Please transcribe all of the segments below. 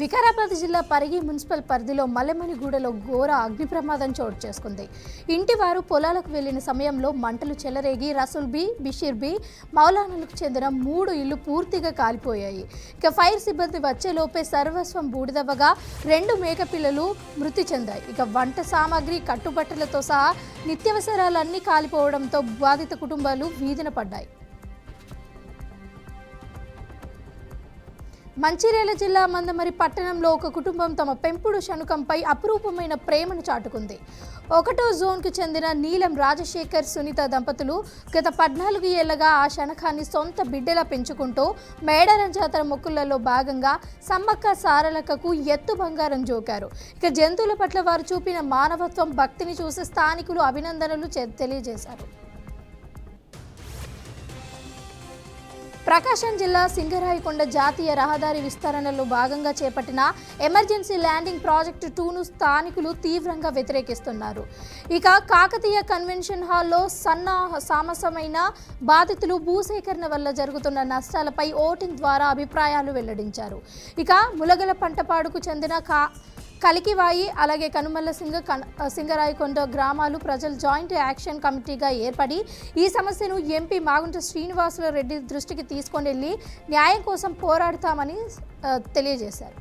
వికారాబాద్ జిల్లా పరిగి మున్సిపల్ పరిధిలో మల్లెమణిగూడలో ఘోర అగ్ని ప్రమాదం చోటు చేసుకుంది. ఇంటి వారు పొలాలకు వెళ్లిన సమయంలో మంటలు చెలరేగి రసూల్ బి, బిషీర్ బి మౌలానాలకు చెందిన 3 ఇళ్లు పూర్తిగా కాలిపోయాయి. ఇక ఫైర్ సిబ్బంది వచ్చేలోపే సర్వస్వం బూడిదవ్వగా 2 మేకపిల్లలు మృతి చెందాయి. ఇక వంట సామాగ్రి, కట్టుబట్టలతో సహా నిత్యావసరాలన్నీ కాలిపోవడంతో బాధిత కుటుంబాలు వీధిన పడ్డాయి. మంచిర్యాల జిల్లా మందమరి పట్టణంలో ఒక కుటుంబం తమ పెంపుడు శనుకంపై అపురూపమైన ప్రేమను చాటుకుంది. 1వ జోన్కు చెందిన నీలం రాజశేఖర్, సునీత దంపతులు గత 14 ఏళ్లుగా ఆ శనకాన్ని సొంత బిడ్డలా పెంచుకుంటూ మేడారం జాతర మొక్కులలో భాగంగా సమ్మక్క సారలకకు ఎత్తు బంగారం జోకారు. ఇక జంతువుల పట్ల వారు చూపిన మానవత్వం, భక్తిని చూసి స్థానికులు అభినందనలు తెలియజేశారు. ప్రకాశం జిల్లా సింగరాయకొండ జాతీయ రహదారి విస్తరణలో భాగంగా చేపట్టిన ఎమర్జెన్సీ ల్యాండింగ్ ప్రాజెక్టు 2ను స్థానికులు తీవ్రంగా వ్యతిరేకిస్తున్నారు. ఇక కాకతీయ కన్వెన్షన్ హాల్లో సామసమైన బాధితులు భూసేకరణ వల్ల జరుగుతున్న నష్టాలపై ఓటింగ్ ద్వారా అభిప్రాయాలు వెల్లడించారు. ఇక ములగల పంటపాడుకు చెందిన కలికివాయి, అలాగే కనుమల్ల సింగరాయకొండ గ్రామాలు ప్రజలు జాయింట్ యాక్షన్ కమిటీగా ఏర్పడి ఈ సమస్యను ఎంపీ మాగుంట శ్రీనివాసుల రెడ్డి దృష్టికి తీసుకొని వెళ్లి న్యాయం కోసం పోరాడతామని తెలియజేశారు.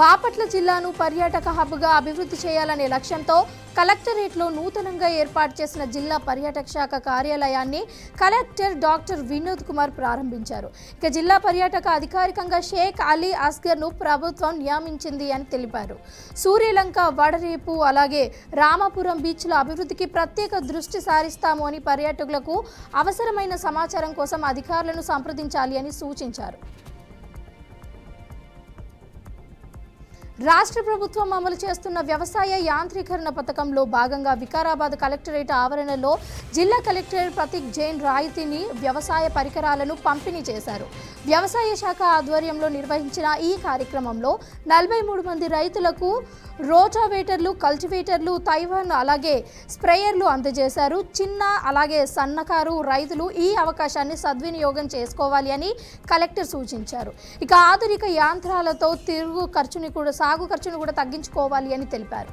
బాపట్ల జిల్లాను పర్యాటక హబ్గా అభివృద్ధి చేయాలనే లక్ష్యంతో కలెక్టరేట్లో నూతనంగా ఏర్పాటు చేసిన జిల్లా పర్యాటక శాఖ కార్యాలయాన్ని కలెక్టర్ డాక్టర్ వినోద్ కుమార్ ప్రారంభించారు. ఇక జిల్లా పర్యాటక అధికారికంగా షేక్ అలీ అస్గర్ను ప్రభుత్వం నియమించింది అని తెలిపారు. సూర్యలంక, వడరేపు, అలాగే రామాపురం బీచ్ల అభివృద్ధికి ప్రత్యేక దృష్టి సారిస్తాము అని పర్యాటకులకు అవసరమైన సమాచారం కోసం అధికారులను సంప్రదించాలి అని సూచించారు. రాష్ట్ర ప్రభుత్వం అమలు చేస్తున్న వ్యవసాయ యాంత్రీకరణ పథకంలో భాగంగా వికారాబాద్ కలెక్టరేట్ ఆవరణలో జిల్లా కలెక్టర్ ప్రతీక్ జైన్ రాయితీని వ్యవసాయ పరికరాలను పంపిణీ చేశారు. వ్యవసాయ శాఖ ఆధ్వర్యంలో నిర్వహించిన ఈ కార్యక్రమంలో 43 మంది రైతులకు రోటావేటర్లు, కల్టివేటర్లు, తైవాన్ అలాగే స్ప్రేయర్లు అందజేశారు. చిన్న అలాగే సన్నకారు రైతులు ఈ అవకాశాన్ని సద్వినియోగం చేసుకోవాలి అని కలెక్టర్ సూచించారు. ఇక ఆధునిక యంత్రాలతో సాగు ఖర్చును కూడా తగ్గించుకోవాలి అని తెలిపారు.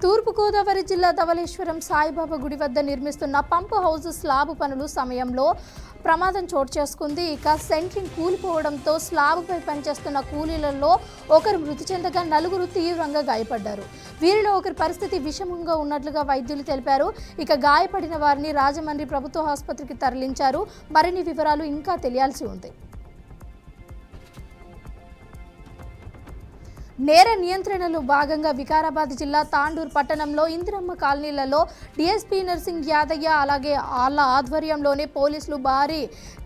తూర్పుగోదావరి జిల్లా ధవళేశ్వరం సాయిబాబా గుడి వద్ద నిర్మిస్తున్న పంప్ హౌస్ స్లాబ్ పనులు సమయంలో ప్రమాదం చోటు చేసుకుంది. ఇక సెంట్రింగ్ కూలిపోవడంతో స్లాబ్పై పనిచేస్తున్న కూలీలలో ఒకరు మృతి చెందగా 4 తీవ్రంగా గాయపడ్డారు. వీరిలో ఒకరి పరిస్థితి విషమంగా ఉన్నట్లుగా వైద్యులు తెలిపారు. ఇక గాయపడిన వారిని రాజమండ్రి ప్రభుత్వ ఆసుపత్రికి తరలించారు. మరిన్ని వివరాలు ఇంకా తెలియాల్సి ఉంది. నేర నియంత్రణలో భాగంగా వికారాబాద్ జిల్లా తాండూర్ పట్టణంలో ఇందిరమ్మ కాలనీలలో డీఎస్పీ నర్సింగ్ యాదయ్య అలాగే ఆళ్ల ఆధ్వర్యంలోనే పోలీసులు భారీ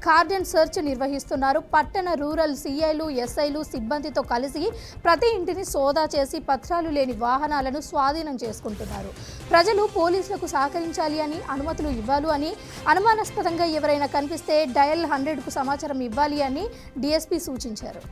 కార్డన్ సెర్చ్ నిర్వహిస్తున్నారు. పట్టణ రూరల్ సీఐలు, ఎస్ఐలు సిబ్బందితో కలిసి ప్రతి ఇంటిని సోదా చేసి పత్రాలు లేని వాహనాలను స్వాధీనం చేసుకుంటున్నారు. ప్రజలు పోలీసులకు సహకరించాలి అని, అనుమతులు ఇవ్వాలి అని, అనుమానాస్పదంగా ఎవరైనా కనిపిస్తే డయల్ 100కు సమాచారం ఇవ్వాలి అని డీఎస్పీ సూచించారు.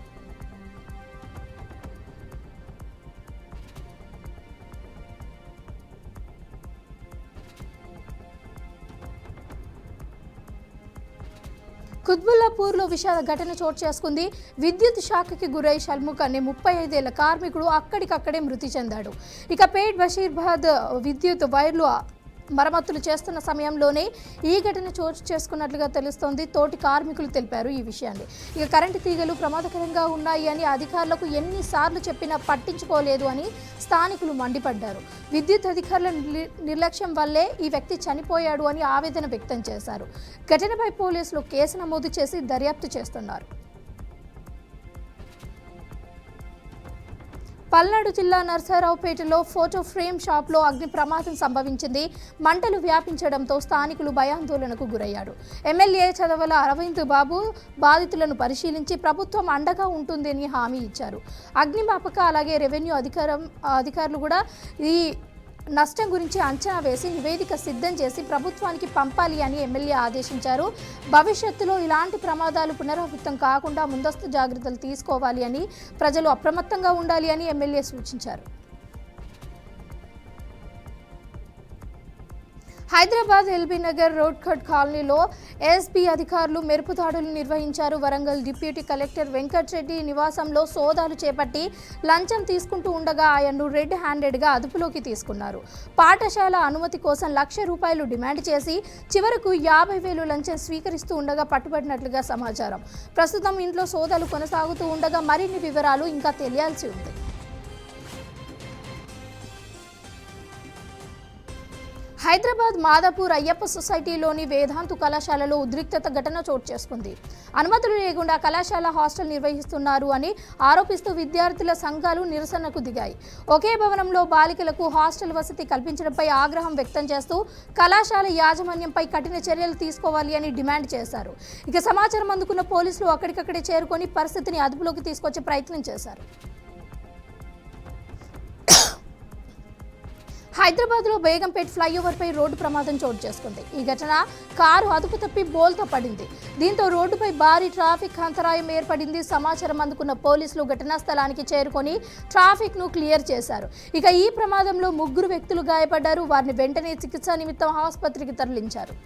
కుత్బుల్లాపూర్లో విషాద ఘటన చోటు చేసుకుంది. విద్యుత్ షాక్కి గురై షల్ముఖ్ అనే 35 ఏళ్ల కార్మికుడు అక్కడికక్కడే మృతి చెందాడు. ఇక పేట్ బషీర్బాద్ విద్యుత్ వైర్లు మరమ్మతులు చేస్తున్న సమయంలోనే ఈ ఘటన చోటు చేసుకున్నట్లుగా తెలుస్తోంది. తోటి కార్మికులు తెలిపారు ఈ విషయాన్ని. ఇక కరెంటు తీగలు ప్రమాదకరంగా ఉన్నాయి అని అధికారులకు ఎన్నిసార్లు చెప్పినా పట్టించుకోలేదు అని స్థానికులు మండిపడ్డారు. విద్యుత్ అధికారుల నిర్లక్ష్యం వల్లే ఈ వ్యక్తి చనిపోయాడు అని ఆవేదన వ్యక్తం చేశారు. ఘటనపై పోలీసులు కేసు నమోదు చేసి దర్యాప్తు చేస్తున్నారు. పల్నాడు జిల్లా నర్సారావుపేటలో ఫోటో ఫ్రేమ్ షాప్లో అగ్ని ప్రమాదం సంభవించింది. మంటలు వ్యాపించడంతో స్థానికులు భయాందోళనకు గురయ్యారు. ఎమ్మెల్యే చదవల అరవింద్ బాబు బాధితులను పరిశీలించి ప్రభుత్వం అండగా ఉంటుందని హామీ ఇచ్చారు. అగ్నిమాపక అలాగే రెవెన్యూ అధికారులు కూడా ఈ నష్టం గురించి అంచనా వేసి నివేదిక సిద్ధం చేసి ప్రభుత్వానికి పంపాలి అని ఎమ్మెల్యే ఆదేశించారు. భవిష్యత్తులో ఇలాంటి ప్రమాదాలు పునరావృతం కాకుండా ముందస్తు జాగ్రత్తలు తీసుకోవాలి అని, ప్రజలు అప్రమత్తంగా ఉండాలి అని ఎమ్మెల్యే సూచించారు. Hyderabad LB Nagar road cut కాలనీలో ఎస్పీ అధికారులు మెరుపు దాడులు నిర్వహించారు. వరంగల్ డిప్యూటీ కలెక్టర్ వెంకట్ రెడ్డి నివాసంలో సోదాలు చేపట్టి లంచం తీసుకుంటూ ఉండగా ఆయన్ను రెడ్ హ్యాండెడ్గా అదుపులోకి తీసుకున్నారు. పాఠశాల అనుమతి కోసం ₹1,00,000 డిమాండ్ చేసి చివరకు 50,000 లంచం స్వీకరిస్తూ ఉండగా పట్టుబడినట్లుగా సమాచారం. ప్రస్తుతం ఇంట్లో సోదాలు కొనసాగుతూ ఉండగా మరిన్ని వివరాలు ఇంకా తెలియాల్సి ఉంది. హైదరాబాద్ మాదాపూర్ అయ్యప్ప సొసైటీలోని వేదాంతు కళాశాలలో ఉద్రిక్తత ఘటన చోటు చేసుకుంది. అనుమతులు లేకుండా కళాశాల హాస్టల్ నిర్వహిస్తున్నారు అని ఆరోపిస్తూ విద్యార్థుల సంఘాలు నిరసనకు దిగాయి. ఒకే భవనంలో బాలికలకు హాస్టల్ వసతి కల్పించడంపై ఆగ్రహం వ్యక్తం చేస్తూ కళాశాల యాజమాన్యంపై కఠిన చర్యలు తీసుకోవాలి అని డిమాండ్ చేశారు. ఇక సమాచారం అందుకున్న పోలీసులు అక్కడికక్కడే చేరుకొని పరిస్థితిని అదుపులోకి తీసుకొచ్చే ప్రయత్నం చేశారు. హైదరాబాద్లో బేగంపేట్ ఫ్లైఓవర్పై రోడ్డు ప్రమాదం చోటు చేసుకుంది. ఈ ఘటన కారు అదుపు తప్పి బోల్తా పడింది. దీంతో రోడ్డుపై భారీ ట్రాఫిక్ అంతరాయం ఏర్పడింది. సమాచారం అందుకున్న పోలీసులు ఘటనా స్థలానికి చేరుకొని ట్రాఫిక్ను క్లియర్ చేశారు. ఇక ఈ ప్రమాదంలో 3 వ్యక్తులు గాయపడ్డారు. వారిని వెంటనే చికిత్స నిమిత్తం ఆసుపత్రికి తరలించారు.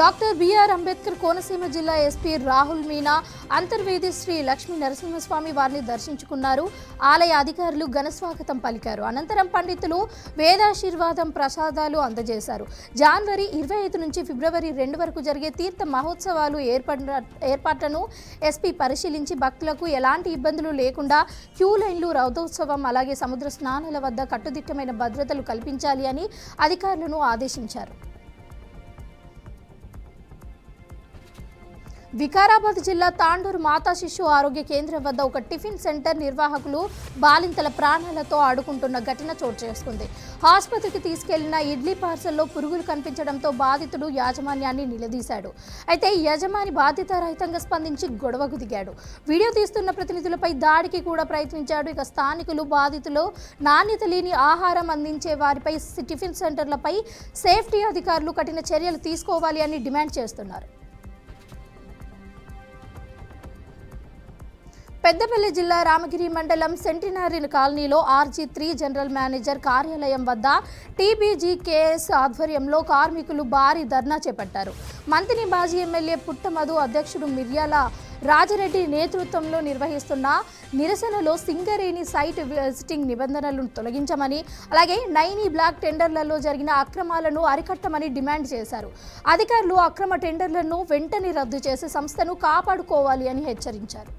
డాక్టర్ బిఆర్ అంబేద్కర్ కోనసీమ జిల్లా ఎస్పీ రాహుల్ మీనా అంతర్వేది శ్రీ లక్ష్మీ నరసింహస్వామి వారిని దర్శించుకున్నారు. ఆలయ అధికారులు ఘనస్వాగతం పలికారు. అనంతరం పండితులు వేదాశీర్వాదం ప్రసాదాలు అందజేశారు. జనవరి 25 నుంచి ఫిబ్రవరి 2 వరకు జరిగే తీర్థ మహోత్సవాలు ఏర్పాట్లను ఎస్పీ పరిశీలించి భక్తులకు ఎలాంటి ఇబ్బందులు లేకుండా క్యూ లైన్లు, రథోత్సవం, అలాగే సముద్ర స్నానాల వద్ద కట్టుదిట్టమైన భద్రతలు కల్పించాలి అని అధికారులను ఆదేశించారు. వికారాబాద్ జిల్లా తాండూరు మాతా శిశు ఆరోగ్య కేంద్రం వద్ద ఒక టిఫిన్ సెంటర్ నిర్వాహకులు బాలింతల ప్రాణాలతో ఆడుకుంటున్న ఘటన చోటు చేసుకుంది. ఆసుపత్రికి తీసుకెళ్లిన ఇడ్లీ పార్సల్లో పురుగులు కనిపించడంతో బాధితుడు యాజమాన్యాన్ని నిలదీశాడు. అయితే యజమాని బాధ్యతారహితంగా స్పందించి గొడవకు దిగాడు. వీడియో తీస్తున్న ప్రతినిధులపై దాడికి కూడా ప్రయత్నించాడు. ఇక స్థానికులు బాధితులు నాణ్యత లేని ఆహారం అందించే వారిపై టిఫిన్ సెంటర్లపై సేఫ్టీ అధికారులు కఠిన చర్యలు తీసుకోవాలి అని డిమాండ్ చేస్తున్నారు. పెద్దపల్లి జిల్లా రామగిరి మండలం సెంటినరీ కాలనీలో RG3 జనరల్ మేనేజర్ కార్యాలయం వద్ద TBGKS ఆధ్వర్యంలో కార్మికులు భారీ ధర్నా చేపట్టారు. మంత్రి మాజీ ఎమ్మెల్యే పుట్టమధు అధ్యక్షుడు మిర్యాల రాజరెడ్డి నేతృత్వంలో నిర్వహిస్తున్న నిరసనలో సింగరేణి సైట్ విజిటింగ్ నిబంధనలను తొలగించమని, అలాగే 9E బ్లాక్ టెండర్లలో జరిగిన అక్రమాలను అరికట్టమని డిమాండ్ చేశారు. అధికారులు అక్రమ టెండర్లను వెంటనే రద్దు చేసి సంస్థను కాపాడుకోవాలి అని హెచ్చరించారు.